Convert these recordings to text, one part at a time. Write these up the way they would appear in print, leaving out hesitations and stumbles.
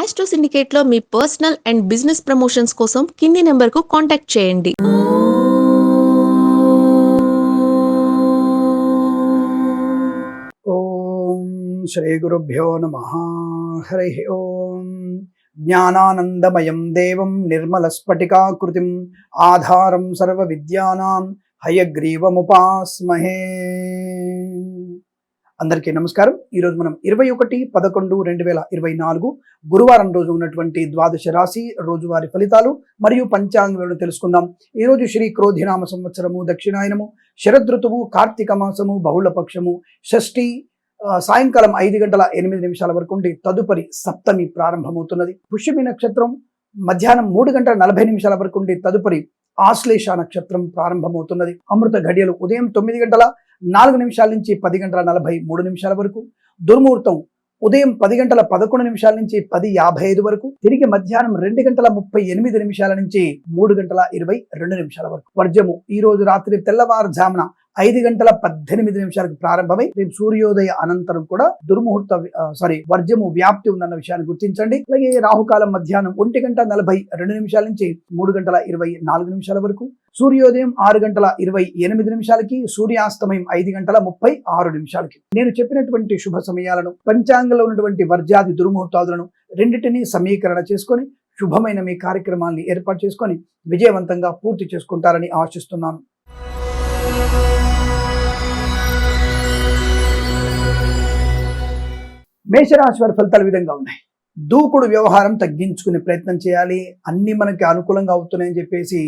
Astro సిండికేట్లో మీ personal and business promotions కోసం కింది నెంబర్కు కాంటాక్ట్ చేయండి. ఓం శ్రీ గురుభ్యో నమః. హరి ఓం. జ్ఞానానందమయం దేవం నిర్మలస్ఫటికాకృతిం ఆధారం సర్వ విద్యానాం హయగ్రీవముపాస్మహే. అందరికీ నమస్కారం. ఈరోజు మనం 21/11/2024 గురువారం రోజు ఉన్నటువంటి ద్వాదశ రాశి రోజువారి ఫలితాలు మరియు పంచాంగాలను తెలుసుకుందాం. ఈరోజు శ్రీ క్రోధినామ సంవత్సరము, దక్షిణాయనము, శరదృతువు, కార్తీక మాసము, బహుళపక్షము, షష్ఠి సాయంకాలం 5:08 వరకు ఉండి తదుపరి సప్తమి ప్రారంభమవుతున్నది. పుష్యమి నక్షత్రం మధ్యాహ్నం 3:40 వరకు ఉండి తదుపరి ఆశ్లేష నక్షత్రం ప్రారంభమవుతున్నది. అమృత ఘడియలు ఉదయం 9:04 నుంచి 10:43 వరకు, దుర్ముహూర్తం ఉదయం 10:11 నుంచి 10:55 వరకు, తిరిగి మధ్యాహ్నం 2:38 నుంచి 3:22 వరకు. వర్జము ఈ రోజు రాత్రి తెల్లవారుజామున 5:18 ప్రారంభమై రేపు సూర్యోదయ అనంతరం కూడా వర్జము వ్యాప్తి ఉందన్న విషయాన్ని గుర్తించండి. అలాగే రాహుకాలం మధ్యాహ్నం 1:42 నుంచి 3:24 వరకు, సూర్యోదయం 6:28 సూర్యాస్తమయం 5:36. నేను చెప్పినటువంటి శుభ సమయాలను, పంచాంగంలో ఉన్నటువంటి వర్జాది దుర్ముహూర్తాదులను రెండింటినీ సమీకరణ చేసుకొని శుభమైన మీ కార్యక్రమాన్ని ఏర్పాటు చేసుకొని విజయవంతంగా పూర్తి చేసుకుంటారని ఆశిస్తున్నాను. మేషరాశి వారి ఫలితాలు విధంగా ఉన్నాయి. దూకుడు వ్యవహారం తగ్గించుకునే ప్రయత్నం చేయాలి. అన్ని మనకి అనుకూలంగా అవుతున్నాయని చెప్పేసి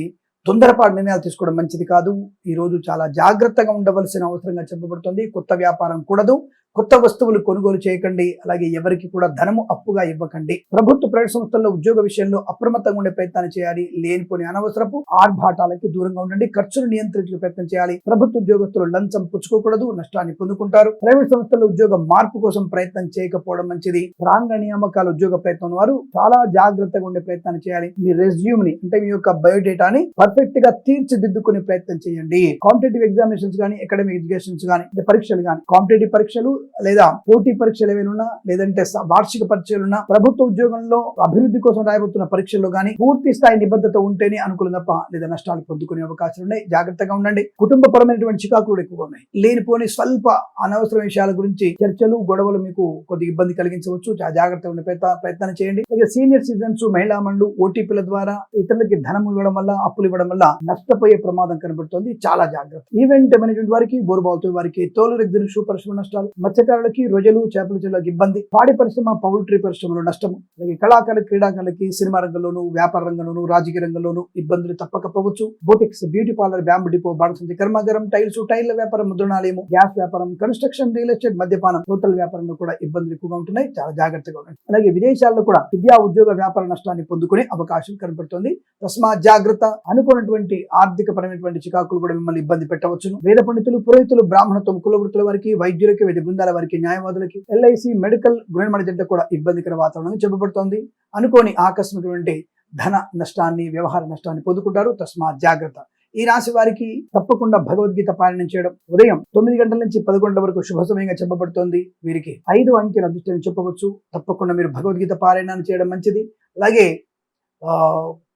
తొందరపాటు నిర్ణయాలు తీసుకోవడం మంచిది కాదు. ఈరోజు చాలా జాగ్రత్తగా ఉండవలసిన అవసరంగా చెప్పబడుతుంది. కొత్త వ్యాపారం కూడదు, కొత్త వస్తువులు కొనుగోలు చేయకండి. అలాగే ఎవరికి కూడా ధనము అప్పుగా ఇవ్వకండి. ప్రభుత్వ ప్రైవేట్ సంస్థల్లో ఉద్యోగ విషయంలో అప్రమత్తంగా ఉండే ప్రయత్నాన్ని చేయాలి. లేనిపోని అనవసరపు ఆర్భాటాలకి దూరంగా ఉండండి. ఖర్చులు నియంత్రించే ప్రయత్నం చేయాలి. ప్రభుత్వ ఉద్యోగస్తులు లంచం పుచ్చుకోకూడదు, నష్టాన్ని పొందుకుంటారు. ప్రైవేట్ సంస్థల్లో ఉద్యోగ మార్పు కోసం ప్రయత్నం చేయకపోవడం మంచిది. ప్రాంగణ నియామకాల ఉద్యోగ ప్రయత్నం వారు చాలా జాగ్రత్తగా ఉండే ప్రయత్నాన్ని చేయాలి. మీ రెజ్యూమ్ ని అంటే మీ యొక్క బయోడేటాని పర్ఫెక్ట్ గా తీర్చిదిద్దుకునే ప్రయత్నం చేయండి. కాంపిటేటివ్ ఎగ్జామినేషన్స్ కానీ, అకాడమిక్ ఎడ్యుకేషన్స్ కానీ, పరీక్షలు కానీ, కాంపిటేటివ్ పరీక్షలు లేదా పోటీ పరీక్షలు ఏమైనా ఉన్నా, లేదంటే వార్షిక పరీక్షలున్నా, ప్రభుత్వ ఉద్యోగంలో అభివృద్ధి కోసం రాయబోతున్న పరీక్షల్లో కానీ పూర్తి స్థాయి నిబద్ధత ఉంటేనే అనుకూలం తప్ప లేదా నష్టాలు పొందుకునే అవకాశాలు ఉన్నాయి. జాగ్రత్తగా ఉండండి. కుటుంబపరమైనటువంటి చికాకులు ఎక్కువగా ఉన్నాయి. లేనిపోని స్వల్ప అనవసర విషయాల గురించి చర్చలు, గొడవలు మీకు కొద్దిగా ఇబ్బంది కలిగించవచ్చు. జాగ్రత్తగా ఉండే ప్రయత్నం చేయండి. అలాగే సీనియర్ సిటిజన్స్, మహిళా మండలు ఓటీపీల ద్వారా ఇతరులకి ధనం ఇవ్వడం వల్ల, అప్పులు ఇవ్వడం వల్ల నష్టపోయే ప్రమాదం కనబడుతుంది. చాలా జాగ్రత్త. ఈవెంట్ మేనేజ్మెంట్ వారికి, బోరుబావుతో వారికి తోలు రెగ్గులు పరిశ్రమ నష్టాలు, మత్స్యకారులకి, రొయ్యలు, చేపల చెరువులకు ఇబ్బంది, పాడి పరిశ్రమ, పౌల్ట్రీ పరిశ్రమలో నష్టము, అలాగే కళాకారులు, క్రీడాకారులకి, సినిమా రంగంలోను, వ్యాపార రంగంలోను, రాజకీయ రంగంలోను ఇబ్బందులు తప్పకపోవచ్చు. Boutiques, beauty parlour, bamboo depot, బాణసంచి కర్మాగారం, టైల్స్, టైర్ల వ్యాపారం, ముద్రణాలయము, గ్యాస్ వ్యాపారం, కన్స్ట్రక్షన్, రియల్ ఎస్టేట్, మద్యపానం, హోటల్ వ్యాపారంలో కూడా ఇబ్బందులు ఎక్కువగా ఉంటున్నాయి. చాలా జాగ్రత్తగా ఉండండి. అలాగే విదేశాల్లో కూడా విద్యా, ఉద్యోగ, వ్యాపార నష్టాన్ని పొందుకునే అవకాశం కనబడుతుంది. తస్మాత్ జాగ్రత్త. అనుకున్నటువంటి ఆర్థిక పరమైనటువంటి చికాకులు కూడా మిమ్మల్ని ఇబ్బంది పెట్టవచ్చును. వేద పండితులు, పురోహితులు, బ్రాహ్మణత్వం, కుల వృత్తుల వారికి, వైద్యులకి, వైద్య బృందాల వారికి, న్యాయవాదులకి, ఎల్ఐసి, మెడికల్, గృహ జంట కూడా ఇబ్బందికర వాతావరణం చెప్పబడుతోంది. అనుకోని ఆకస్మికటువంటి ధన నష్టాన్ని, వ్యవహార నష్టాన్ని పొందుకుంటారు. తస్మాత్ జాగ్రత్త. ఈ రాశి వారికి తప్పకుండా భగవద్గీత పారాయణం చేయడం ఉదయం 9 నుంచి 11 వరకు శుభ సమయంగా చెప్పబడుతోంది. వీరికి 5 అంకెల అదృష్టం చెప్పవచ్చు. తప్పకుండా మీరు భగవద్గీత పారాయణాన్ని చేయడం మంచిది. అలాగే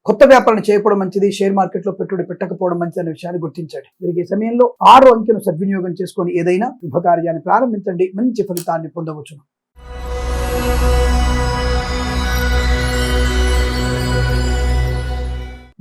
కొత్త వ్యాపారాన్ని చేయకపోవడం మంచిది. షేర్ మార్కెట్ లో పెట్టుబడి పెట్టకపోవడం మంచిది అనే విషయాన్ని గుర్తించండి. వీరికి ఈ సమయంలో 6 అంకెను సద్వినియోగం చేసుకొని ఏదైనా శుభకార్యాన్ని ప్రారంభించండి. మంచి ఫలితాన్ని పొందవచ్చు.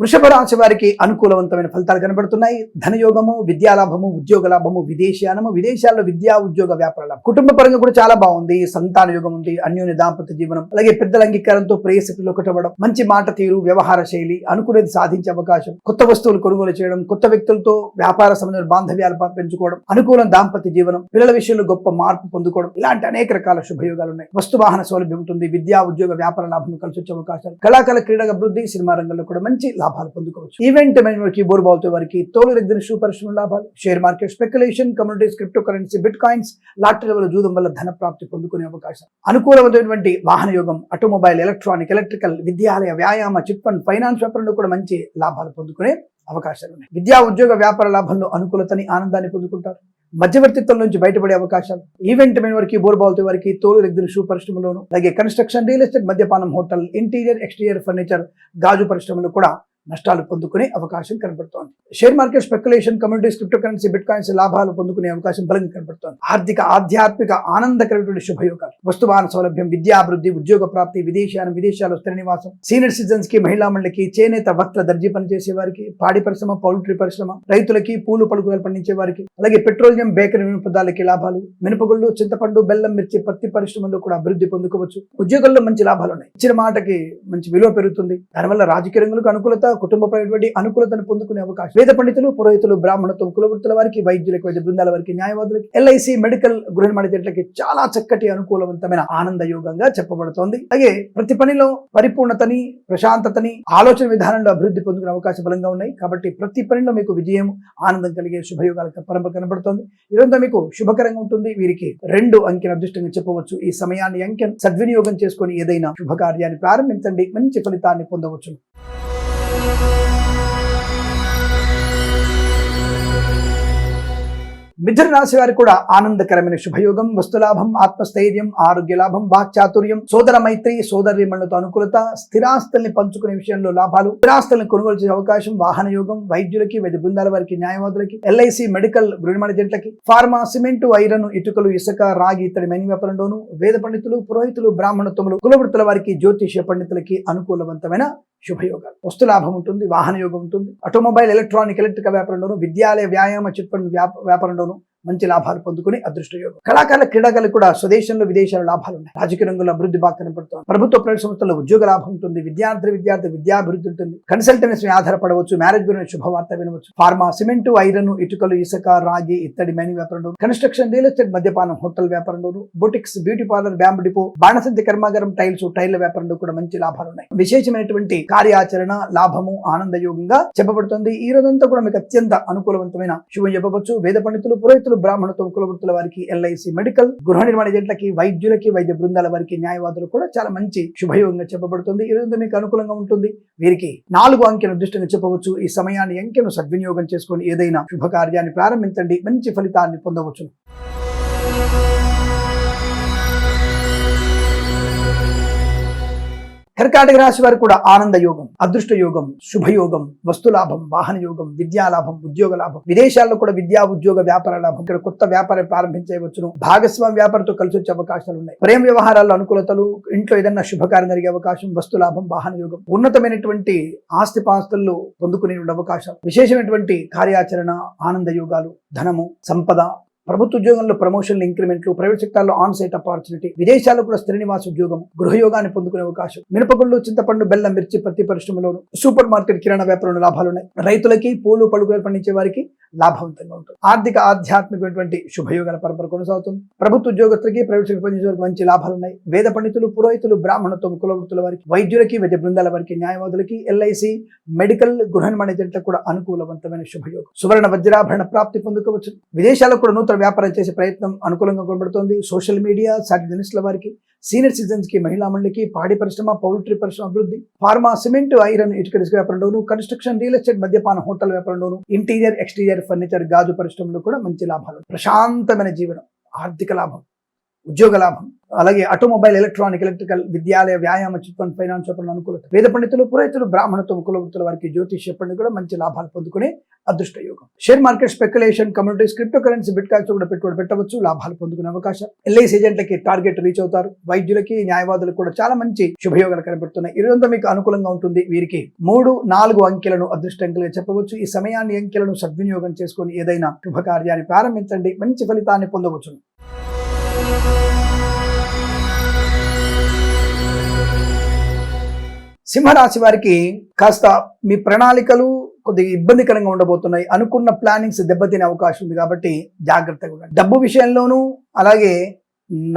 వృషభ రాశి వారికి అనుకూలవంతమైన ఫలితాలు కనబడుతున్నాయి. ధనయోగము, విద్యాలాభము, ఉద్యోగ లాభము, విదేశీయానము, విదేశాల్లో విద్యా, ఉద్యోగ, వ్యాపార లాభం. కుటుంబ పరంగా కూడా చాలా బాగుంది. సంతాన యోగం ఉంది. అన్యోన్య దాంపత్య జీవనం, అలాగే పెద్దల అంగీకారంతో ప్రేయసికులు ఒకటవ్వడం, మంచి మాట తీరు, వ్యవహార శైలి, అనుకునేది సాధించే అవకాశం, కొత్త వస్తువులు కొనుగోలు చేయడం, కొత్త వ్యక్తులతో వ్యాపార సంబంధ బాంధవ్యాలు పెంచుకోవడం, అనుకూలం దాంపత్య జీవనం, పిల్లల విషయంలో గొప్ప మార్పు పొందుకోవడం, ఇలాంటి అనేక రకాల శుభయోగాలు ఉన్నాయి. వస్తు వాహన సౌలభ్యం ఉంటుంది. విద్యా, ఉద్యోగ, వ్యాపార లాభం కలిసి వచ్చే అవకాశాలు, కళాకాల, క్రీడా అభివృద్ధి, సినిమా రంగంలో కూడా మంచి లాభాలు పొందుకోవచ్చు. ఈవెంట్ మేనేజ్మెంట్, బోరుబావుతో వారికి తోలు రెగ్గులు పరిశ్రమ లాభాలు, share market, speculation, communities, cryptocurrency, bit coins, lottery వల్ల జూదం వల్ల ధన ప్రాప్తి పొందుకునే అవకాశం, అనుకూలమైనటువంటి వాహన యోగం, ఆటోమొబైల్, ఎలక్ట్రానిక్, ఎలక్ట్రికల్, విద్యాలయ, వ్యాయామ, చిట్ ఫండ్, ఫైనాన్స్ వ్యాపారంలో కూడా మంచి లాభాలు పొందుకునే అవకాశాలు ఉన్నాయి. విద్యా, ఉద్యోగ, వ్యాపార లాభంలో అనుకూలతని, ఆనందాన్ని పొందుకుంటారు. మధ్యవర్తిత్వం నుంచి బయటపడే అవకాశాలు, ఈవెంట్ మెన్ వారికి, బోర్బాల్తో వారికి, తోలు రెగ్గిన షూ పరిశ్రమలోను, అలాగే కన్స్ట్రక్షన్, రియల్ ఎస్టేట్, మద్యపానం, హోటల్, ఇంటీరియర్ ఎక్స్టీరియర్ ఫర్నిచర్, గాజు పరిశ్రమలు కూడా నష్టాలు పొందుకునే అవకాశం కనబడుతోంది. Share market, speculation, communities, cryptocurrency, bit coins లాభాలు పొందుకునే అవకాశం బలంగా కనబడుతోంది. ఆర్థిక, ఆధ్యాత్మిక, ఆనందకరమైన శుభయోగాలు, వస్తువాహన సౌలభ్యం, విద్యాభివృద్ధి, ఉద్యోగ ప్రాప్తి, విదేశాలు, విదేశాల్లో స్థిర నివాసం, సీనియర్ సిటిజన్స్ కి, మహిళా మండలికి, చేనేత, వస్త్ర, దర్జీ పనిచేసే వారికి, పాడి పరిశ్రమ, పౌల్ట్రీ పరిశ్రమ, రైతులకి, పూలు పలుకులు పండించే వారికి, అలాగే పెట్రోలియం, బేకరీ వినోదాలకి లాభాలు, మినపగుళ్ళు, చింతపండు, బెల్లం, మిర్చి, పత్తి పరిశ్రమల్లో కూడా అభివృద్ధి పొందుకోవచ్చు. ఉద్యోగంలో మంచి లాభాలు ఉన్నాయి. ఇచ్చిన మాటకి మంచి విలువ పెరుగుతుంది. దానివల్ల రాజకీయ రంగులకు అనుకూలత, కుటుంబపరమైనటువంటి అనుకూలతను పొందుకునే అవకాశం. వేద పండితులు, పురోహితులు, బ్రాహ్మణత్వం, కులవృత్తుల వారికి, వైద్యులకు, వైద్య బృందాల వారికి, న్యాయవాదులకి, ఎల్ఐసి, మెడికల్, గృహ నిర్మాణకి చాలా చక్కటి అనుకూలవంతమైన ఆనంద యోగంగా చెప్పబడుతోంది. అలాగే ప్రతి పనిలో పరిపూర్ణతని, ప్రశాంతతని, ఆలోచన విధానంలో అభివృద్ధి పొందుకునే అవకాశం బలంగా ఉన్నాయి. కాబట్టి ప్రతి పనిలో మీకు విజయం, ఆనందం కలిగే శుభయోగాల పరంపర కనబడుతోంది. ఈరోజు మీకు శుభకరంగా ఉంటుంది. వీరికి 2 అంకెను అదృష్టంగా చెప్పవచ్చు. ఈ సమయాన్ని, అంకెను సద్వినియోగం చేసుకొని ఏదైనా శుభకార్యాన్ని ప్రారంభించండి, మంచి ఫలితాన్ని పొందవచ్చు. మిథున రాశి వారికి కూడా ఆనందకరమైన శుభయోగం, వస్తులాభం, ఆత్మస్థైర్యం, ఆరోగ్య లాభం, వాక్చాతుర్యం, సోదర మైత్రి, సోదరీమణులతో అనుకూలత, స్థిరాస్తుల్ని పంచుకునే విషయంలో లాభాలు, స్థిరాస్తుల్ని కొనుగోలు చేసే అవకాశం, వాహన యోగం, వైద్యులకి, వైద్య బృందాల వారికి, న్యాయవాదులకి, ఎల్ఐసి, మెడికల్, గృహ నిర్మాణ జంటలకి, ఫార్మా, సిమెంటు, ఐరన్, ఇటుకలు, ఇసుక, రాగి ఇత్తడి మైనింగ్ వ్యాపారంలోను, వేద పండితులు, పురోహితులు, బ్రాహ్మణత్వములు, కులవృత్తుల వారికి, జ్యోతిష్య పండితులకి అనుకూలవంతమైన శుభయోగాలు, వస్తులాభం ఉంటుంది, వాహన యోగం ఉంటుంది. ఆటోమొబైల్, ఎలక్ట్రానిక్, ఎలక్ట్రికల్ వ్యాపారంలోను, విద్యాలయ, వ్యాయామ, చిట్ ఫండ్ వ్యాపారంలోను మంచి లాభాలు పొందుకుని అదృష్ట యోగం. కళాకారుల, క్రీడాకారులు కూడా స్వదేశంలో, విదేశాల లాభాలు ఉన్నాయి. రాజకీయ రంగంలో అభివృద్ధి బాగా కనపడుతుంది. ప్రభుత్వ, ప్రైవేట్ సంస్థల్లో ఉద్యోగ లాభం ఉంటుంది. విద్యార్థి విద్యాభివృద్ధి ఉంటుంది. కన్సల్టెన్సీ ఆధారపడవచ్చు. మ్యారేజ్ గురించి శుభవార్త వినవచ్చు. ఫార్మా, సిమెంటు, ఐరన్, ఇటుకలు, ఇసుక, రాగి ఇత్తడి మైనింగ్ వ్యాపారంలో, కన్స్ట్రక్షన్, రియల్ ఎస్టేట్, మద్యపానం, హోటల్ వ్యాపారంలోను, boutiques, beauty parlour, bamboo depot, బాణసంతి కర్మాగారం, టైర్ల వ్యాపారంలో కూడా మంచి లాభాలు ఉన్నాయి. విశేషమైనటువంటి కార్యాచరణ, లాభము, ఆనందయోగంగా చెప్పబడుతుంది. ఈ రోజంతా కూడా మీకు అత్యంత అనుకూలవంతమైన శుభం చెప్పవచ్చు. వేద పండితులు, పురోహితులు, బ్రాహ్మణత్వం, కులవృత్తుల వారికి, ఎల్ఐసి, మెడికల్, గృహ నిర్మాణ జంటలకి, వైద్యులకి, వైద్య బృందాల వారికి, న్యాయవాదులు కూడా చాలా మంచి శుభయోగంగా చెప్పబడుతుంది. ఈ రోజంతా మీకు అనుకూలంగా ఉంటుంది. వీరికి 4 అంకెను అదృష్టంగా చెప్పవచ్చు. ఈ సమయాన్ని, అంకెను సద్వినియోగం చేసుకొని ఏదైనా శుభకార్యాన్ని ప్రారంభించండి, మంచి ఫలితాన్ని పొందవచ్చు. కర్కాటక రాశి వారికి కూడా ఆనంద యోగం, అదృష్ట యోగం, శుభయోగం, వస్తులాభం, వాహన యోగం, విద్యాలాభం, ఉద్యోగ లాభం, విదేశాల్లో కూడా విద్యా, ఉద్యోగ, వ్యాపార లాభం, ఇక్కడ కొత్త వ్యాపారం ప్రారంభించవచ్చును. భాగస్వామి వ్యాపారంతో కలిసి వచ్చే అవకాశాలు ఉన్నాయి. ప్రేమ వ్యవహారాల్లో అనుకూలతలు, ఇంట్లో ఏదైనా శుభకార్యం జరిగే అవకాశం, వస్తులాభం, వాహన యోగం, ఉన్నతమైనటువంటి ఆస్తిపాస్తుల్లో పొందుకునే అవకాశం, విశేషమైనటువంటి కార్యాచరణ, ఆనంద యోగాలు, ధనము, సంపద, ప్రభుత్వ ఉద్యోగంలో ప్రమోషన్లు, ఇంక్రిమెంట్లు, ప్రైవేట్ సెక్టార్లో ఆన్ సైట్ ఆపర్చునిటీ, విదేశాల్లో కూడా స్థిర నివాస ఉద్యోగం, గృహయోగాన్ని పొందుకునే అవకాశం, మినపగుళ్ళు, చింతపండు, బెల్లం, మిర్చి, పత్తి పరిశ్రమలోను, సూపర్ మార్కెట్, కిరాణా వ్యాపారంలో లాభాలు ఉన్నాయి. రైతులకి, పూలు పలుకులు పండించే వారికి లాభవంతంగా ఉంటుంది. ఆర్థిక, ఆధ్యాత్మికమైనటువంటి శుభయోగాల పరంపర కొనసాగుతుంది. ప్రభుత్వ ఉద్యోగస్తులకి, ప్రైవేట్ సెక్టర్ పనిచేసే వారికి మంచి లాభాలు ఉన్నాయి. వేద పండితులు, పురోహితులు, బ్రాహ్మణత్వం, కులవృత్తుల వారికి, వైద్యులకి, వైద్య బృందాల వారికి, న్యాయవాదులకి, ఎల్ఐసి, మెడికల్, గృహ నిర్మాణ జంటలకు కూడా అనుకూలవంతమైన శుభయోగం. సువర్ణ, వజ్రాభరణ ప్రాప్తి పొందుకోవచ్చు. విదేశాల్లో కూడా నూతన వ్యాపారం చేసే ప్రయత్నం అనుకూలంగా కనబడుతోంది. సోషల్ మీడియా, సాటిజనిస్టుల వారికి, సీనియర్ సిటిజన్స్ కి, మహిళా మండలికి, పాడి పరిశ్రమ, పౌల్ట్రీ పరిశ్రమ అభివృద్ధి, ఫార్మా, సిమెంట్, ఐరన్, ఇటుక వ్యాపారంలోను, కన్స్ట్రక్షన్, రియల్ ఎస్టేట్, మద్యపాన, హోటల్ వ్యాపారంలోను, ఇంటీరియర్ ఎక్స్టీరియర్ ఫర్నిచర్, గాజు పరిశ్రమలో కూడా మంచి లాభాలు. ప్రశాంతమైన జీవనం, ఆర్థిక లాభం, ఉద్యోగ లాభం, అలాగే ఆటోమొబైల్, ఎలక్ట్రానిక్, ఎలక్ట్రికల్, విద్యాలయ, వ్యాయామ, చిట్ ఫండ్, ఫైనాన్స్ వ్యాపారంలో అనుకూలత. వేద పండితులు, పురోహితులు, బ్రాహ్మణత్వం, కులవృత్తుల వారికి, జ్యోతిష్య పండితులు కూడా మంచి లాభాలు పొందుకునే అదృష్ట యోగం. Share market, speculation, communities, cryptocurrency, bit coins కూడా పెట్టుబడి పెట్టవచ్చు. లాభాలు పొందుకునే అవకాశం. ఎల్ఐసి ఏజెంట్లకి టార్గెట్ రీచ్ అవుతారు. వైద్యులకి, న్యాయవాదులకు కూడా చాలా మంచి శుభయోగాలు కనబడుతున్నాయి. ఇదంతా మీకు అనుకూలంగా ఉంటుంది. వీరికి 3, 4 అంకెలను అదృష్టంగా చెప్పవచ్చు. ఈ సమయాన్ని, అంకెలను సద్వినియోగం చేసుకొని ఏదైనా శుభకార్యాన్ని ప్రారంభించండి, మంచి ఫలితాన్ని పొందవచ్చు. సింహరాశి వారికి కాస్త మీ ప్రణాళికలు కొద్దిగా ఇబ్బందికరంగా ఉండబోతున్నాయి. అనుకున్న ప్లానింగ్స్ దెబ్బతినే అవకాశం ఉంది కాబట్టి జాగ్రత్తగా ఉండండి. డబ్బు విషయంలోనూ, అలాగే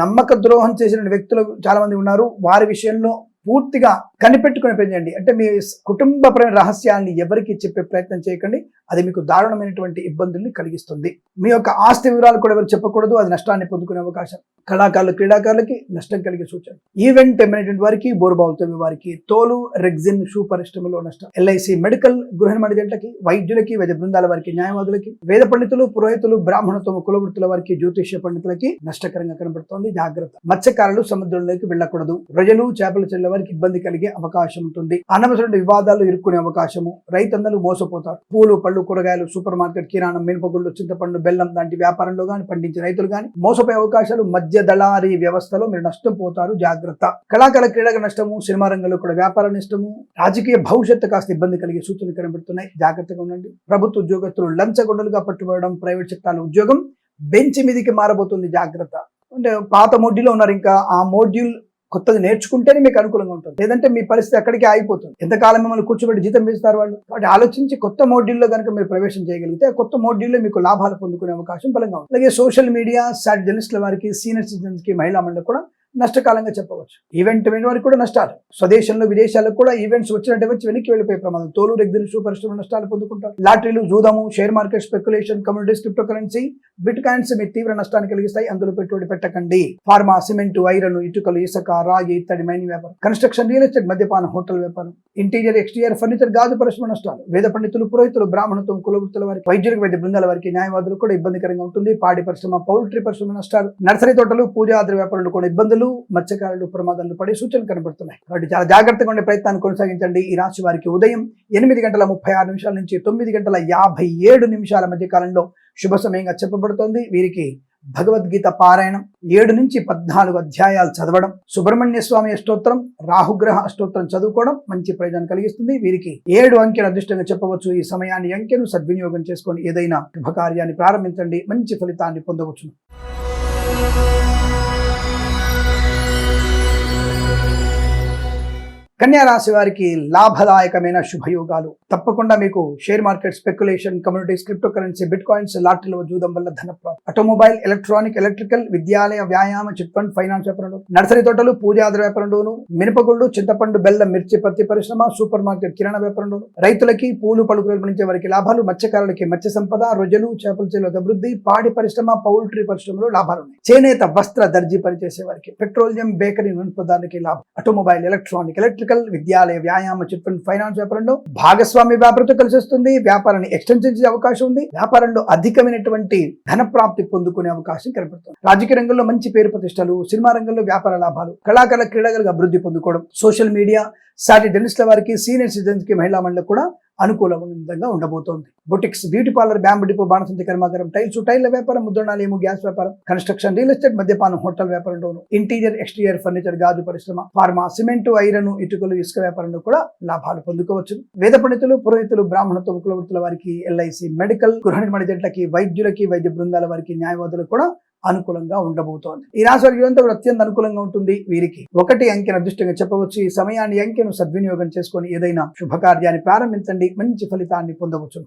నమ్మక ద్రోహం చేసిన వ్యక్తులు చాలా మంది ఉన్నారు. వారి విషయంలో పూర్తిగా కనిపెట్టుకునే పని చేయండి. అంటే మీ కుటుంబపరమైన రహస్యాన్ని ఎవరికి చెప్పే ప్రయత్నం చేయకండి. అది మీకు దారుణమైనటువంటి ఇబ్బందుల్ని కలిగిస్తుంది. మీ యొక్క ఆస్తి వివరాలు కూడా ఎవరు చెప్పకూడదు. అది నష్టాన్ని పొందుకునే అవకాశం. కళాకారులు, క్రీడాకారులకి నష్టం కలిగే సూచన. ఈవెంట్ మేనేజ్మెంట్ వారికి, బోరుబావులు తవ్వే వారికి, తోలు, రెగ్జిన్, షూ పరిశ్రమలో నష్టం. ఎల్ఐసి, మెడికల్, గృహ నిర్మాణాలకి, వైద్యులకి, వైద్య బృందాల వారికి, న్యాయవాదులకి, వేద పండితులు, పురోహితులు, బ్రాహ్మణత్వ కులవృత్తుల వారికి, జ్యోతిష్య పండితులకి నష్టకరంగా కనబడుతోంది. జాగ్రత్త. మత్స్యకారులు సముద్రంలోకి వెళ్ళకూడదు. రొయ్యలు, చేపలు చెల్లె వారికి ఇబ్బంది కలిగే అవకాశం ఉంటుంది. అనవసరమైన వివాదాలు ఇరుక్కునే అవకాశము. రైతందరూ మోసపోతారు. పూలు, పళ్ళు, కూరగాయలు, సూపర్ మార్కెట్, కిరాణం, మినపగుళ్ళు, చింతపండు, బెల్లం లాంటి వ్యాపారంలో గాని, పండించే రైతులు గాని మోసపోయే అవకాశాలు. మధ్య దళారీ వ్యవస్థలో మీరు నష్టం పోతారు. జాగ్రత్త. కళాకార, క్రీడగా నష్టము. సినిమా రంగంలో కూడా వ్యాపార నష్టము. రాజకీయ భవిష్యత్తు కాస్త ఇబ్బంది కలిగే సూచనలు కనబడుతున్నాయి. జాగ్రత్తగా ఉండండి. ప్రభుత్వ ఉద్యోగస్తులు లంచగొండలుగా పట్టుబడడం. ప్రైవేట్ సెక్టార్ల ఉద్యోగం బెంచ్ మీదికి మారబోతుంది. జాగ్రత్త. అంటే పాత మోడ్యూల్లో ఉన్నారు, ఇంకా ఆ మోడ్యూల్ కొత్తది నేర్చుకుంటేనే మీకు అనుకూలంగా ఉంటుంది. లేదంటే మీ పరిస్థితి అక్కడికి ఆగిపోతుంది. ఎంతకాలం మిమ్మల్ని కూర్చోబెట్టి జీతం పెంచుతారు వాళ్ళు. కాబట్టి ఆలోచించి కొత్త మోడ్యూల్లో కనుక మీరు ప్రవేశం చేయగలిగితే కొత్త మోడ్యూల్లో మీకు లాభాలు పొందుకునే అవకాశం బలంగా ఉంటుంది. అలాగే సోషల్ మీడియా, సాట్ జర్నలిస్టుల వారికి, సీనియర్ సిటిజన్స్ కి, మహిళా మండలి కూడా నష్టకాలంగా చెప్పవచ్చు. ఈవెంట్ వారికి కూడా నష్టాలు. స్వదేశంలో, విదేశాలకు కూడా ఈవెంట్స్ వచ్చినట్టే వచ్చి వెనక్కి వెళ్ళిపోయే ప్రమాదం. తోలు, రెగ్జిన్, షూ పరిశ్రమ నష్టాలు పొందుకుంటారు. లాటరీలు, జూదము, share market, speculation, communities, cryptocurrency, bitcoins మీ తీవ్ర నష్టాన్ని కలిగిస్తాయి. అందులో పెట్టుబడి పెట్టకండి. ఫార్మా, సిమెంట్, ఐరన్, ఇటుకలు, ఇసుక, రాగి, ఇత్తడి, మైనింగ్ వ్యాపారం, కన్స్ట్రక్షన్, రియల్ ఎస్టేట్, మద్యపాన, హోటల్ వ్యాపారం, ఇంటీరియర్, ఎక్స్టీరియర్ ఫర్నిచర్, గాజు పరిశ్రమ నష్టాలు. వేద పండితులు, పురోహితులు, బ్రాహ్మణత్వం, కులవృత్తుల వారికి, వైద్యులకు, వైద్య బృందాల వారికి, న్యాయవాదులు కూడా ఇబ్బందికరంగా ఉంటుంది. పాడి పరిశ్రమ, పౌల్ట్రీ పరిశ్రమ నష్టాలు. నర్సరీ తోటలు, పూజాద్ర వ్యాపారులు కూడా ఇబ్బందులు. మత్స్యకారులు ప్రమాదాలు పడే సూచనలు కనబడుతున్నాయి. కాబట్టి చాలా జాగ్రత్తగా ఉండే ప్రయత్నాన్ని కొనసాగించండి. ఈ రాశి వారికి ఉదయం 8:36 నుంచి 9:57 మధ్య కాలంలో శుభ సమయంగా చెప్పబడుతోంది. వీరికి భగవద్గీత పారాయణం, 7 నుంచి 14 అధ్యాయాలు చదవడం, సుబ్రహ్మణ్య స్వామి అష్టోత్తరం, రాహుగ్రహ అష్టోత్తరం చదువుకోవడం మంచి ప్రయోజనం కలిగిస్తుంది. వీరికి 7 అంకెను అదృష్టంగా చెప్పవచ్చు. ఈ సమయాన్ని, అంకెను సద్వినియోగం చేసుకొని ఏదైనా శుభకార్యాన్ని ప్రారంభించండి. మంచి ఫలితాన్ని పొందవచ్చు. కన్యా రాశి వారికి లాభదాయకమైన శుభయోగాలు. తప్పకుండా మీకు share market, speculation, communities, cryptocurrency, bitcoins, లాటరీలో జూదం వల్ల ధన ప్రాప్తి. ఆటోమొబైల్, ఎలక్ట్రానిక్, ఎలక్ట్రికల్, విద్యాలయ, వ్యాయామ, చిట్ ఫండ్, ఫైనాన్స్ వ్యాపారంలో, నర్సరీ తోటలు, పూజాద్ర వ్యాపారంలోను, మినపగుళ్ళు, చింతపండు, బెల్లం, మిర్చి, పత్తి పరిశ్రమ, సూపర్ మార్కెట్, కిరాణా వ్యాపారంలోను, రైతులకి, పూలు, పళ్ళు పండించే వారికి లాభాలు. మత్స్యకారులకి మత్స్య సంపద, రొయ్యలు, చేపల చెరువుల అభివృద్ధి, పాడి పరిశ్రమ, పౌల్ట్రీ పరిశ్రమలో లాభాలు ఉన్నాయి. చేనేత, వస్త్ర, దర్జీ పనిచేసే వారికి, పెట్రోలియం, బేకరీ, నూనె పదార్థాలకి లాభం. ఆటోమొబైల్, ఎలక్ట్రానిక్, ఎలక్ట్రికల్, విద్యాలయ, వ్యాయామ, చిట్ ఫండ్, ఫైనాన్స్ వ్యాపారంలో భాగస్వామి వ్యాపారంతో కలిసి వస్తుంది. వ్యాపారాన్ని ఎక్స్టెన్షన్ చేసే అవకాశం ఉంది. వ్యాపారంలో అధికమైనటువంటి ధన ప్రాప్తి పొందుకునే అవకాశం కనబడుతుంది. రాజకీయ రంగంలో మంచి పేరు ప్రతిష్టలు, సినిమా రంగంలో వ్యాపార లాభాలు, కళాకారుల, క్రీడాకారులుగా అభివృద్ధి పొందుకోవడం, సోషల్ మీడియా, సాటి జర్నలిస్టుల వారికి, సీనియర్ సిటిజన్స్ కి, మహిళా మండలికి కూడా అనుకూలంగా ఉండబోతోంది. Boutiques, beauty parlour, bamboo depot, బాణసంచి కర్మాగారం, టైల్స్, టైల్ల వ్యాపారం, ముద్రణాలయము, గ్యాస్ వ్యాపారం, కన్స్ట్రక్షన్, రియల్ ఎస్టేట్, మద్యపానం, హోటల్ వ్యాపారంలోను, ఇంటీరియర్, ఎక్స్టీరియర్ ఫర్నిచర్, గాజు పరిశ్రమ, ఫార్మా, సిమెంట్, ఐరన్, ఇటుకలు, ఇసుక వ్యాపారంలో కూడా లాభాలు పొందుకోవచ్చు. వేద పండితులు, పురోహితులు, బ్రాహ్మణత్వ, కులవృత్తుల వారికి, ఎల్ఐసి, మెడికల్, గృహ నిర్మాణ జట్లకి, వైద్యులకి, వైద్య బృందాల వారికి, న్యాయవాదులకు కూడా అనుకూలంగా ఉండబోతోంది. ఈ రాశి వారికి ఇదంతా కూడా అత్యంత అనుకూలంగా ఉంటుంది. వీరికి 1 అంకెను అదృష్టంగా చెప్పవచ్చు. ఈ సమయాన్ని, అంకెను సద్వినియోగం చేసుకొని ఏదైనా శుభకార్యాన్ని ప్రారంభించండి. మంచి ఫలితాన్ని పొందవచ్చు.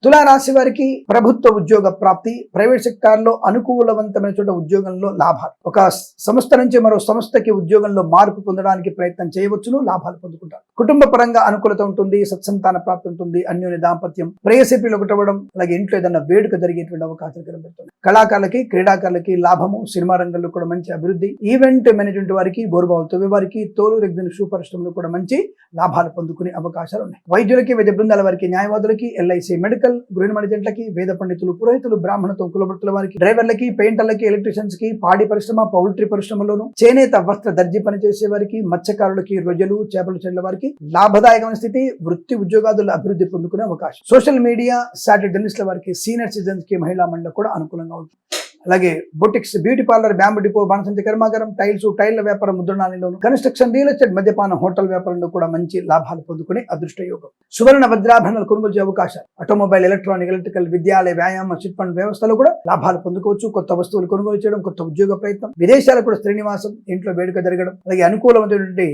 తులారాశి వారికి ప్రభుత్వ ఉద్యోగ ప్రాప్తి, ప్రైవేట్ సెక్టార్లో అనుకూలవంతమైన చోట ఉద్యోగంలో లాభాలు. ఒక సంస్థ నుంచి మరో సంస్థకి ఉద్యోగంలో మార్పు పొందడానికి ప్రయత్నం చేయవచ్చును, లాభాలు పొందుకుంటారు. కుటుంబ పరంగా అనుకూలత ఉంటుంది, సత్సంతాన ప్రాప్తి ఉంటుంది, అన్యోన్య దాంపత్యం, ప్రేయసిపిలు ఒకటవడం, అలాగే ఇంట్లో ఏదైనా వేడుక జరిగేటువంటి అవకాశాలు కనబడుతుంది. కళాకారులకి, క్రీడాకారులకి లాభము. సినిమా రంగంలో కూడా మంచి అభివృద్ధి. ఈవెంట్ మేనేజ్మెంట్ వారికి, బోరుబావులు తవ్వే వారికి, తోలు, రెగ్జిన్, షూ పరిశ్రమలో కూడా మంచి లాభాలు పొందుకునే అవకాశాలు ఉన్నాయి. వైద్యులకి, వైద్య బృందాల వారికి, న్యాయవాదులకి, ఎల్ఐసి, మెడికల్, గృహ నిర్మాణ జట్లకి, వేద పండితులు, పురోహితులు, బ్రాహ్మణత్వం, కులవృత్తుల వారికి, డ్రైవర్లకి, పెయింటర్లకి, ఎలక్ట్రీషియన్స్ కి, పాడి పరిశ్రమ, పౌల్ట్రీ పరిశ్రమలోను, చేనేత, వస్త్ర, దర్జీ పనిచేసే వారికి, మత్స్యకారులకి, రొయ్యలు, చేపల చెట్ల వారికి లాభదాయకమైన స్థితి. వృత్తి ఉద్యోగాదుల అభివృద్ధి పొందుకునే అవకాశం. సోషల్ మీడియా, సాటి జర్నలిస్టుల వారికి, సీనియర్ సిటిజన్స్ కి, మహిళా మండలి కూడా అనుకూలంగా ఉంటుంది. అలాగే boutiques, beauty parlour, bamboo depot, బాణసంచి కర్మాగారం, టైల్స్, టైల్ల వ్యాపారం, ముద్రణాలయంలోను, కన్స్ట్రక్షన్, రియల్ ఎస్టేట్, మద్యపానం, హోటల్ వ్యాపారంలో కూడా మంచి లాభాలు పొందుకునే అదృష్ట యోగం. సువర్ణ వజ్రాభరణాలు కొనుగోలు చేసే అవకాశాలు. ఆటోమొబైల్, ఎలక్ట్రానిక్, ఎలక్ట్రికల్, విద్యాలయ, వ్యాయామ, చిట్ ఫండ్ వ్యవస్థలో కూడా లాభాలు పొందుకోవచ్చు. కొత్త వస్తువులు కొనుగోలు చేయడం, కొత్త ఉద్యోగ ప్రయత్నం, విదేశాలకు కూడా శ్రీనివాసం, ఇంట్లో వేడుక జరగడం, అలాగే అనుకూలమైనటువంటి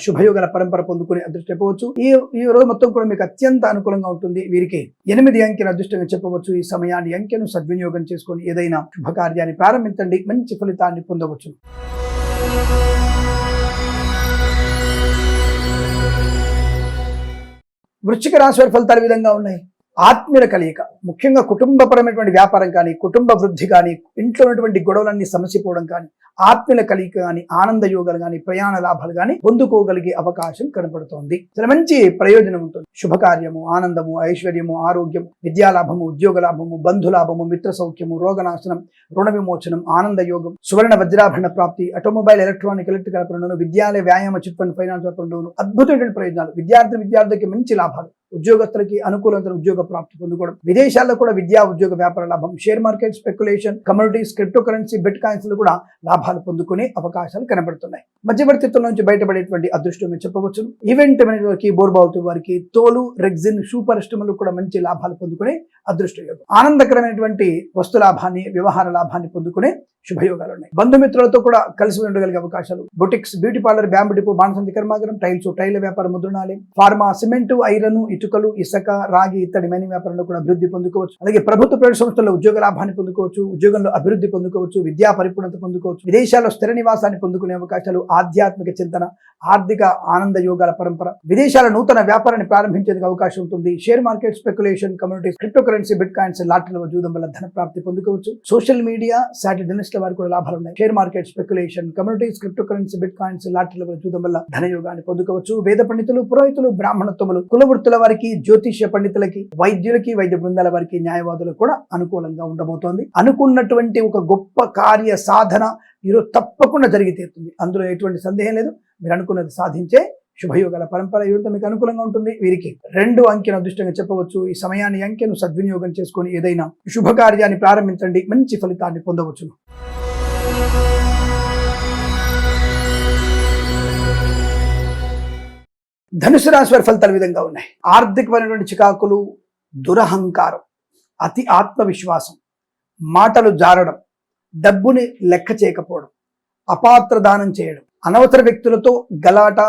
శుభయోగాల పరంపర పొందుకునే అదృష్టం చెప్పవచ్చు. ఈ రోజు మొత్తం కూడా మీకు అత్యంత అనుకూలంగా ఉంటుంది. వీరికి 8 అంకెను అదృష్టంగా చెప్పవచ్చు. ఈ సమయాన్ని, అంకెను సద్వినియోగం చేసుకొని ఏదైనా శుభకార్యాన్ని ప్రారంభించండి, మంచి ఫలితాన్ని పొందవచ్చు. వృశ్చిక రాశి వారి ఫలితాలు ఈ విధంగా ఉన్నాయి. ఆత్మీయుల కలయిక, ముఖ్యంగా కుటుంబపరమైనటువంటి వ్యాపారం కానీ, కుటుంబ వృద్ధి కానీ, ఇంట్లో ఉన్నటువంటి గొడవలన్నీ సమసిపోవడం కానీ, ఆత్మీయుల కలయిక కానీ, ఆనంద యోగాలు కానీ, ప్రయాణ లాభాలు కానీ పొందుకోగలిగే అవకాశం కనబడుతోంది. చాలా మంచి ప్రయోజనం ఉంటుంది. శుభకార్యము, ఆనందము, ఐశ్వర్యము, ఆరోగ్యం, విద్యాలాభము, ఉద్యోగ లాభము, బంధులాభము, మిత్ర సౌఖ్యము, రోగనాశనం, రుణ విమోచనం, ఆనంద యోగం, సువర్ణ వజ్రాభరణ ప్రాప్తి, ఆటోమొబైల్, ఎలక్ట్రానిక్, ఎలక్ట్రికల్ వ్యాపారంలోను, విద్యాలయ, వ్యాయామ, చిట్ ఫండ్, ఫైనాన్స్ వ్యాపారంలోను అద్భుతమైన ప్రయోజనాలు. విద్యార్థికి మంచి లాభాలు, ఉద్యోగస్తులకి అనుకూలమైన ఉద్యోగ ప్రాప్తి పొందుకోవడం, విదేశాల్లో కూడా విద్యా ఉద్యోగ వ్యాపార లాభం, share market, speculation, commodities, cryptocurrency, bitcoins లో కూడా లాభాలు పొందుకునే అవకాశాలు కనబడుతున్నాయి. మధ్యవర్తిత్వం నుంచి బయటపడేటువంటి అదృష్టంగా చెప్పవచ్చు. ఈవెంట్ మేనేజర్ వారికి, బోర్బావుతు వారికి, తోలు, రెగ్జిన్, షూ పరిశ్రమలు కూడా మంచి లాభాలు పొందుకునే అదృష్ట యోగం. ఆనందకరమైనటువంటి వస్తు లాభాన్ని, వ్యవహార లాభాన్ని పొందుకునే శుభయోగాలు ఉన్నాయి. బంధుమిత్రులతో కూడా కలిసి ఉండగలిగే అవకాశాలు, boutiques, beauty parlour, bamboo depot, బాణసంచి కర్మాగారం, టైల్స్, టైల్ వ్యాపారం, ముద్రణాలయం, ఫార్మా, సిమెంటు, ఐరన్, ఇటుకలు, ఇసుక, రాగి ఇత్తడి మైనింగ్ వ్యాపారంలో కూడా అభివృద్ధి పొందుకోవచ్చు. అలాగే ప్రభుత్వ ప్రైవేట్ సంస్థల్లో ఉద్యోగ లాభాన్ని పొందుకోవచ్చు, ఉద్యోగంలో అభివృద్ధి పొందుకోవచ్చు, విద్యా పరిపూర్ణత పొందుకోవచ్చు, విదేశాల్లో స్థిర నివాసాన్ని పొందుకునే అవకాశాలు, ఆధ్యాత్మిక చింతన, ఆర్థిక ఆనంద యోగాల పరంపర, విదేశాల నూతన వ్యాపారాన్ని ప్రారంభించేందుకు అవకాశం ఉంటుంది. Share market, speculation, commodities, cryptocurrency, bitcoins, లాటరీల జూదం వల్ల ధన ప్రాప్తి పొందుకోవచ్చు. సోషల్ మీడియా, శాటిలైట్ వారికి కూడా లాభాలు ఉన్నాయి. Share market, speculation, commodities, cryptocurrency, bitcoins, లాటరీల జూదం వల్ల ధన యోగాన్ని పొందుకోవచ్చు. వేద పండితులు, పురోహితులు, బ్రాహ్మణత్వములు, కులవృత్తుల వారికి, జ్యోతిష్య పండితులకి, వైద్యులకి, వైద్య బృందాల వారికి, న్యాయవాదులకు కూడా అనుకూలంగా ఉండబోతోంది. అనుకున్నటువంటి ఒక గొప్ప కార్య సాధన ఈరోజు తప్పకుండా జరిగి తీరుతుంది. అందులో ఎటువంటి సందేహం లేదు. మీరు అనుకున్నది సాధించే శుభయోగాల పరంపర యువత మీకు అనుకూలంగా ఉంటుంది. వీరికి 2 అంకెను అదృష్టంగా చెప్పవచ్చు. ఈ సమయాన్ని, అంకెను సద్వినియోగం చేసుకొని ఏదైనా శుభకార్యాన్ని ప్రారంభించండి, మంచి ఫలితాన్ని పొందవచ్చును. ధనుసు రాశి వారి ఫలితాలు విధంగా ఉన్నాయి. ఆర్థికమైనటువంటి చికాకులు, దురహంకారం, అతి ఆత్మవిశ్వాసం, మాటలు జారడం, డబ్బుని లెక్క చేయకపోవడం, అపాత్ర దానం చేయడం, అనవసర వ్యక్తులతో గలాట,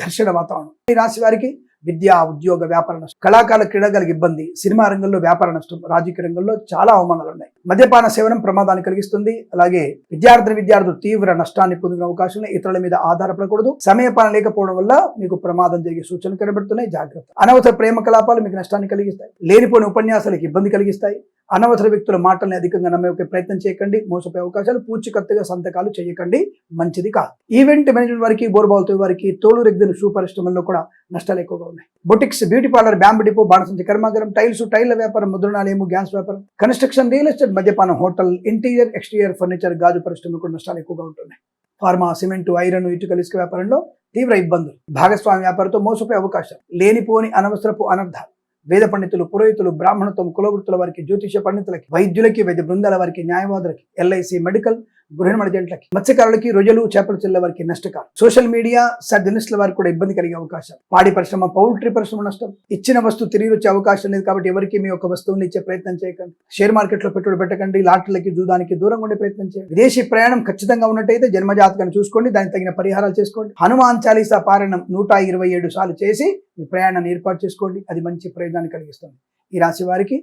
ఘర్షణ వాతావరణం. ఈ రాశి వారికి విద్య, ఉద్యోగ, వ్యాపార నష్టం, కళాకారుల క్రీడలకు ఇబ్బంది, సినిమా రంగంలో వ్యాపార నష్టం, రాజకీయ రంగంలో చాలా అవమానాలు ఉన్నాయి. మద్యపాన సేవనం ప్రమాదాన్ని కలిగిస్తుంది. అలాగే విద్యార్థులు తీవ్ర నష్టాన్ని పొందిన అవకాశం, ఇతరుల మీద ఆధారపడకూడదు. సమయపాలన లేకపోవడం వల్ల మీకు ప్రమాదం జరిగే సూచనలు కనబడుతున్నాయి. జాగ్రత్త. అనవసర ప్రేమ కలాపాలు మీకు నష్టాన్ని కలిగిస్తాయి. లేనిపోయిన ఉపన్యాసాలకు ఇబ్బంది కలిగిస్తాయి. అనవసర వ్యక్తుల మాటల్ని అధికంగా నమ్మే ప్రయత్నం చేయకండి. మోసపోయే అవకాశాలు, పూచికత్తుగా సంతకాలు చేయకండి, మంచిది కాదు. ఈవెంట్ మేనేజ్మెంట్ వారికి, బోర్బావుతో వారికి, తోలు, రెగ్జిన్, షూ పరిశ్రమల్లో కూడా నష్టాలు ఎక్కువగా ఉన్నాయి. Boutiques, beauty parlour, bamboo depot, బాణసంచి కర్మాగారం, టైల్స్, టైల్ వ్యాపారం, ముద్రణాలయము, గ్యాస్ వ్యాపారం, కన్స్ట్రక్షన్, రియల్ ఎస్టేట్, మద్యపానం, హోటల్, ఇంటీరియర్, ఎక్స్టీరియర్ ఫర్నిచర్, గాజు పరిశ్రమలు కూడా నష్టాలు ఎక్కువగా ఉంటున్నాయి. ఫార్మా, సిమెంటు, ఐరన్, ఇటుకలు, ఇసుక వ్యాపారంలో తీవ్ర ఇబ్బందులు, భాగస్వామి వ్యాపారంతో మోసపోయే అవకాశాలు, లేనిపోని అనవసరపు అనర్థాలు. వేద పండితులు, పురోహితులు, బ్రాహ్మణత్వం, కులవృత్తుల వారికి, జ్యోతిష పండితులకి, వైద్యులకి, వైద్య బృందాల వారికి, న్యాయవాదులకి, ఎల్ఐసి, మెడికల్, గృహ మర్జెంట్లకి, మత్స్యకారులకి, రొయ్యలు, చేపల చెల్లెల వారికి నష్టకాలం. సోషల్ మీడియా, జర్నలిస్టుల వారికి కూడా ఇబ్బంది కలిగే అవకాశాలు. పాడి పరిశ్రమ, పౌల్ట్రీ పరిశ్రమ నష్టం. ఇచ్చిన వస్తువు తిరిగి వచ్చే అవకాశం లేదు కాబట్టి ఎవరికి మీ యొక్క వస్తువుని ఇచ్చే ప్రయత్నం చేయకండి. షేర్ మార్కెట్ లో పెట్టుబడి పెట్టకండి. లాటరీలకి, జూదానికి దూరంగా ఉండే ప్రయత్నం చేయండి. విదేశీ ప్రయాణం ఖచ్చితంగా ఉన్నట్టయితే జన్మజాతకాన్ని చూసుకోండి, దానికి తగిన పరిహారాలు చేసుకోండి. హనుమాన్ చాలీసా పారాయణం 127 సార్లు చేసి మీ ప్రయాణాన్ని ఏర్పాటు చేసుకోండి. అది మంచి ప్రయోజనాన్ని కలిగిస్తుంది. ఈ రాశి వారికి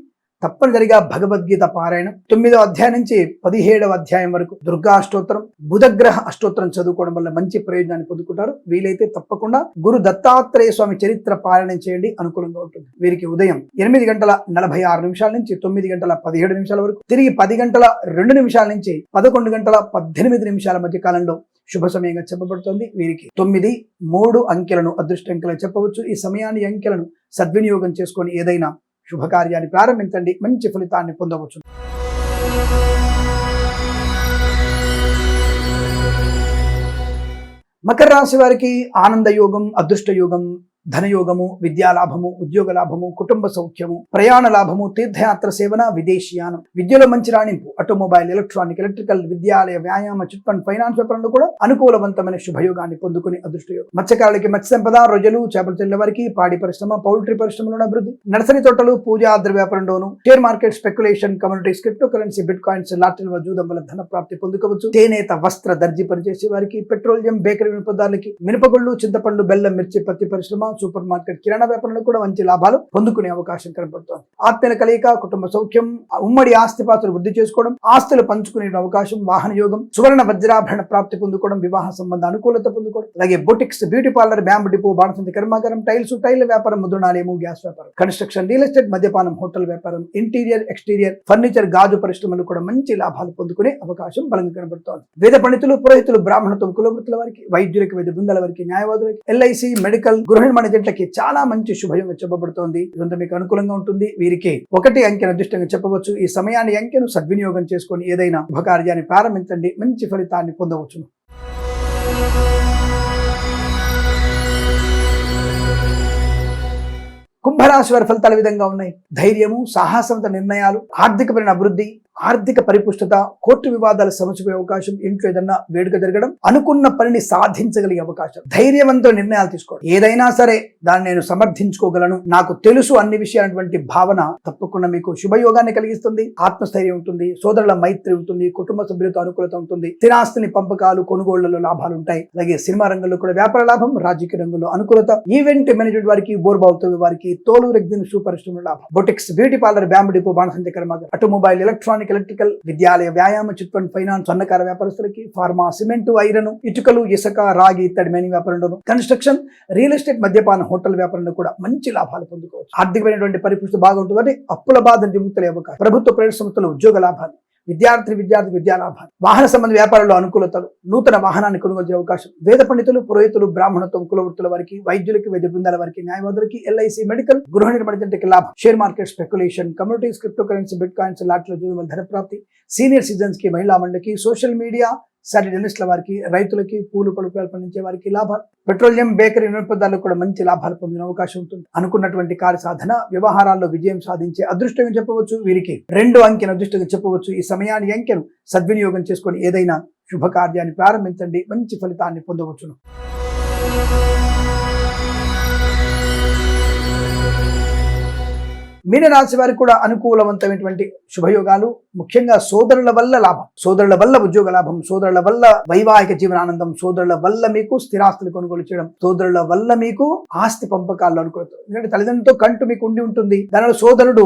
తప్పనిసరిగా భగవద్గీత పారాయణం 9వ అధ్యాయం నుంచి 17వ అధ్యాయం వరకు దుర్గా అష్టోత్తరం, బుధగ్రహ అష్టోత్తరం చదువుకోవడం వల్ల మంచి ప్రయోజనాన్ని పొందుకుంటారు. వీలైతే తప్పకుండా గురు దత్తాత్రేయ స్వామి చరిత్ర పారాయణం చేయండి, అనుకూలంగా ఉంటుంది. వీరికి ఉదయం 8:46 నుంచి 9:17 వరకు, తిరిగి 10:02 నుంచి 11:18 మధ్య కాలంలో శుభ సమయంగా చెప్పబడుతుంది. వీరికి 9, 3 అంకెలను అదృష్ట అంకెలను చెప్పవచ్చు. ఈ సమయాన్ని, అంకెలను సద్వినియోగం చేసుకొని ఏదైనా శుభకార్యాన్ని ప్రారంభించండి, మంచి ఫలితాన్ని పొందవచ్చు. మకర రాశి వారికి ఆనంద యోగం, అదృష్ట యోగం, ధనయోగము, విద్యాలాభము, ఉద్యోగ లాభము, కుటుంబ సౌఖ్యము, ప్రయాణ లాభము, తీర్థయాత్ర సేవన, విదేశీయానం, విద్యలో మంచి రాణింపు, ఆటోమొబైల్, ఎలక్ట్రానిక్, ఎలక్ట్రికల్, విద్యాలయ, వ్యాయామ, చిట్ ఫండ్, ఫైనాన్స్ వ్యాపారంలో కూడా అనుకూలవంతమైన శుభయోగాన్ని పొందుకుని అదృష్టయోగం. మత్స్యకారులకి మత్స్య సంపద, రొయ్యలు, చేపల చెల్లెల వారికి, పాడి పరిశ్రమ, పౌల్ట్రీ పరిశ్రమలోని అభివృద్ధి, నర్సరీ తోటలు, పూజా ద్రవ్య వ్యాపారంలోను, share market, speculation, commodities, cryptocurrency, bitcoins, లాటరీల జూదం వల్ల ధన ప్రాప్తి పొందుకోవచ్చు. చేనేత, వస్త్ర, దర్జీ పనిచేసే వారికి, పెట్రోలియం, బేకరీ వినియోగదారులకి, మినపగుళ్ళు, చింతపండు, బెల్లం, మిర్చి, పత్తి పరిశ్రమ, సూపర్ మార్కెట్, కిరాణా వ్యాపారంలో కూడా మంచి లాభాలు పొందుకునే అవకాశం కనబడుతోంది. ఆత్మీయుల కలయిక, కుటుంబ సౌఖ్యం, ఉమ్మడి ఆస్తిపాస్తులు వృద్ధి చేసుకోవడం, ఆస్తులు పంచుకునే అవకాశం, వాహన యోగం, సువర్ణ వజ్రాభరణ ప్రాప్తి పొందుకోవడం, వివాహ సంబంధ అనుకూలత పొందుకోవడం, అలాగే boutiques, beauty parlour, bamboo depot, బాణసంచి కర్మాగారం, టైల్ వ్యాపారం, ముద్రణాలయము, గ్యాస్ వ్యాపారం, కన్స్ట్రక్షన్, రియల్ ఎస్టేట్, మద్యపానం, హోటల్ వ్యాపారం, ఇంటీరియర్, ఎక్స్టీరియర్, ఫర్నిచర్, గాజు పరిశ్రమలు కూడా మంచి లాభాలు పొందుకునే అవకాశం బలంగా కనబడుతోంది. వేద పండితులు, పురోహితులు, బ్రాహ్మణత్వం, కులవృత్తుల వారికి, వైద్యులకి, వైద్య బృందాల వారికి, న్యాయవాదులకి, ఎల్ఐసి, మెడికల్, గృహ నిర్మాణ జట్లకి చాలా మంచి శుభయోగం చెప్పబడుతోంది. ఇదంతా మీకు అనుకూలంగా ఉంటుంది. వీరికి 1 అంకెను అదృష్టంగా చెప్పవచ్చు. ఈ సమయాన్ని అంకెను సద్వినియోగం చేసుకొని ఏదైనా శుభకార్యాన్ని ప్రారంభించండి, మంచి ఫలితాన్ని పొందవచ్చును. కుంభరాశి వారి ఫలితాలు విధంగా ఉన్నాయి. ధైర్యము, సాహసవంత నిర్ణయాలు, ఆర్థికపరమైన అభివృద్ధి, ఆర్థిక పరిపుష్టత, కోర్టు వివాదాలు సమసిపోయే అవకాశం, ఇంట్లో ఏదన్నా వేడుక జరగడం, అనుకున్న పనిని సాధించగలిగే అవకాశం, ధైర్యవంతమైన నిర్ణయాలు తీసుకోవడం, ఏదైనా సరే దాన్ని నేను సమర్థించుకోగలను, నాకు తెలుసు అన్ని విషయాలటువంటి భావన తప్పకుండా మీకు శుభయోగాన్ని కలిగిస్తుంది. ఆత్మస్థైర్యం ఉంటుంది, సోదరుల మైత్రి ఉంటుంది, కుటుంబ సభ్యులతో అనుకూలత ఉంటుంది, స్థిరాస్తిని పంపకాలు, కొనుగోళ్లలో లాభాలు ఉంటాయి. అలాగే సినిమా రంగంలో కూడా వ్యాపార లాభం, రాజకీయ రంగంలో అనుకూలత, ఈవెంట్ మేనేజ్మెంట్ వారికి, బోర్బావుతో వారికి, తోలు రెగ్జిన్ షూ పరిశ్రమలో లాభం, boutiques, beauty parlour, bamboo depot, బాణసంచి కర్మాగారం, ఆటోమొబైల్, ఎలక్ట్రికల్, విద్యాలయ, వ్యాయామ, చిట్ ఫండ్, ఫైనాన్స్, స్వర్ణకార వ్యాపారస్తులకి, ఫార్మా, సిమెంటు, ఐరన్, ఇటుకలు, ఇసుక, రాగి ఇత్తడి మైనింగ్ వ్యాపారంలోను, కన్స్ట్రక్షన్, రియల్ ఎస్టేట్, మద్యపాన, హోటల్ వ్యాపారంలో కూడా మంచి లాభాలు పొందుకోవచ్చు. ఆర్థికమైనటువంటి పరిపుష్టి బాగుంటుంది. అప్పుల బాధ విముక్తులే అవకాశం, ప్రభుత్వ ప్రైవేట్ సంస్థలు ఉద్యోగ లాభాలు, విద్యార్థి విద్యా లాభాలు, వాహన సంబంధ వ్యాపారంలో అనుకూలతలు, నూతన వాహనాన్ని కొనుగోలు చేసే అవకాశం, వేద పండితులు, పురోహితులు, బ్రాహ్మణత్వం, కులవృత్తుల వారికి, వైద్యులకి, వైద్య బృందాల వారికి, న్యాయవాదులకి, ఎల్ఐసి, మెడికల్, గృహ నిర్మాణ జంటకి లాభం, share market, speculation, communities, cryptocurrency, bitcoins, లాటరీల జూదం, ధన ప్రాప్తి, సీనియర్ సిటిజన్స్ కి, మహిళా మండలికి, సోషల్ మీడియా, సాటిలైనిస్టుల వారికి, రైతులకి, పూలు పలుకులు పండించే వారికి లాభాలు, పెట్రోలియం, బేకరీ, వినోత్పదాలకు కూడా మంచి లాభాలు పొందిన అవకాశం ఉంటుంది. అనుకున్నటువంటి కార్య సాధన, వ్యవహారాల్లో విజయం సాధించే అదృష్టంగా చెప్పవచ్చు. వీరికి 2 అంకెను అదృష్టంగా చెప్పవచ్చు. ఈ సమయాన్ని అంకెను సద్వినియోగం చేసుకొని ఏదైనా శుభకార్యాన్ని ప్రారంభించండి, మంచి ఫలితాన్ని పొందవచ్చును. మీనరాశి వారికి కూడా అనుకూలవంతమైనటువంటి శుభయోగాలు, ముఖ్యంగా సోదరుల వల్ల లాభం, సోదరుల వల్ల ఉద్యోగ లాభం, సోదరుల వల్ల వైవాహిక జీవనానందం, సోదరుల వల్ల మీకు స్థిరాస్తులు కొనుగోలు చేయడం, సోదరుల వల్ల మీకు ఆస్తి పంపకాల్లో అనుకూలత. ఎందుకంటే తల్లిదండ్రులతో కంటు మీకు ఉండి ఉంటుంది. దానిలో సోదరుడు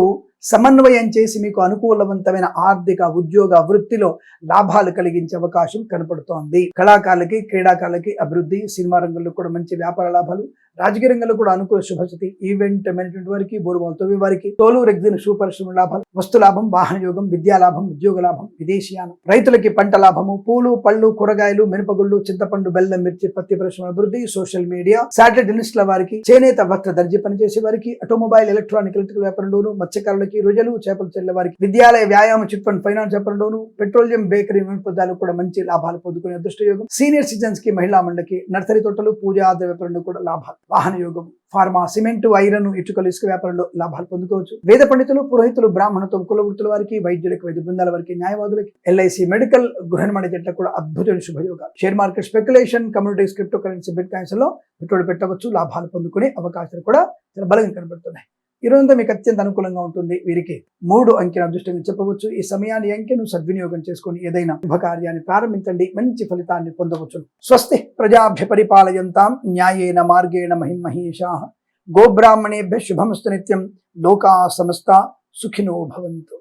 సమన్వయం చేసి మీకు అనుకూలవంతమైన ఆర్థిక, ఉద్యోగ, వృత్తిలో లాభాలు కలిగించే అవకాశం కనపడుతోంది. కళాకారులకి, క్రీడాకారులకి అభివృద్ధి, సినిమా రంగంలో కూడా మంచి వ్యాపార లాభాలు, రాజకీయ రంగంలో కూడా అనుకూల శుభస్థితి, ఈవెంట్ మేనేజ్మెంట్ వారికి, బోరుబావుతో వారికి, తోలు రెగ్జిన్ షూ పరిశ్రమ లాభాలు, వస్తు లాభం, వాహన యోగం, విద్యా లాభం, ఉద్యోగ లాభం, విదేశీయానం, రైతులకి పంట లాభము, పూలు, పళ్ళు, కూరగాయలు, మినపగుళ్ళు, చింతపండు, బెల్లం, మిర్చి, పత్తి పరిశ్రమ అభివృద్ధి, సోషల్ మీడియా, శాటిలైనిస్టుల వారికి, చేనేత వస్త్ర దర్జీ పనిచేసే వారికి, ఆటోమొబైల్, ఎలక్ట్రికల్ వ్యాపారంలోను, మత్స్యకారులకి, రొయ్యలు, చేపలు చెల్లె వారికి, విద్యాలయ, వ్యాయామ, చిట్ ఫండ్, ఫైనాన్స్ వ్యాపారంలోను, పెట్రోలియం, బేకరీ, వినోత్పదాలు కూడా మంచి లాభాలు పొందుకునే అదృష్ట యోగం, సీనియర్ సిటిజన్స్ కి, మహిళా మండలికి, నర్సరీ తోటలు, పూజా ఆధార వ్యాపారంలో కూడా లాభాలు, వాహన యోగం, ఫార్మా, సిమెంటు, ఐరన్, ఇటుకలు, ఇసుక వ్యాపారంలో లాభాలు పొందుకోవచ్చు. వేద పండితులు, పురోహితులు, బ్రాహ్మణత్వం, కులవృత్తుల వారికి, వైద్యులకి, వైద్య బృందాల వారికి, న్యాయవాదులకి, ఎల్ఐసి, మెడికల్, గృహ నిర్మాణ జట్లకు కూడా అద్భుతమైన శుభయోగాలు. Share market, speculation, communities, cryptocurrency, bitcoins లో పెట్టుబడి పెట్టవచ్చు. లాభాలు పొందుకునే అవకాశాలు కూడా చాలా బలంగా కనబడుతున్నాయి. ఈ రోజంతా మీకు అత్యంత అనుకూలంగా ఉంటుంది. వీరికి 3 అంకెను అదృష్టంగా చెప్పవచ్చు. ఈ సమయాన్ని అంకెను సద్వినియోగం చేసుకుని ఏదైనా శుభకార్యాన్ని ప్రారంభించండి, మంచి ఫలితాన్ని పొందవచ్చు. స్వస్తి ప్రజాభ్య పరిపాలయంతాం న్యాయేన మార్గేణ మహిమహేషాః. గోబ్రాహ్మణేభ్యః శుభమస్తు నిత్యం. లోకా సమస్తా సుఖినో భవంతు.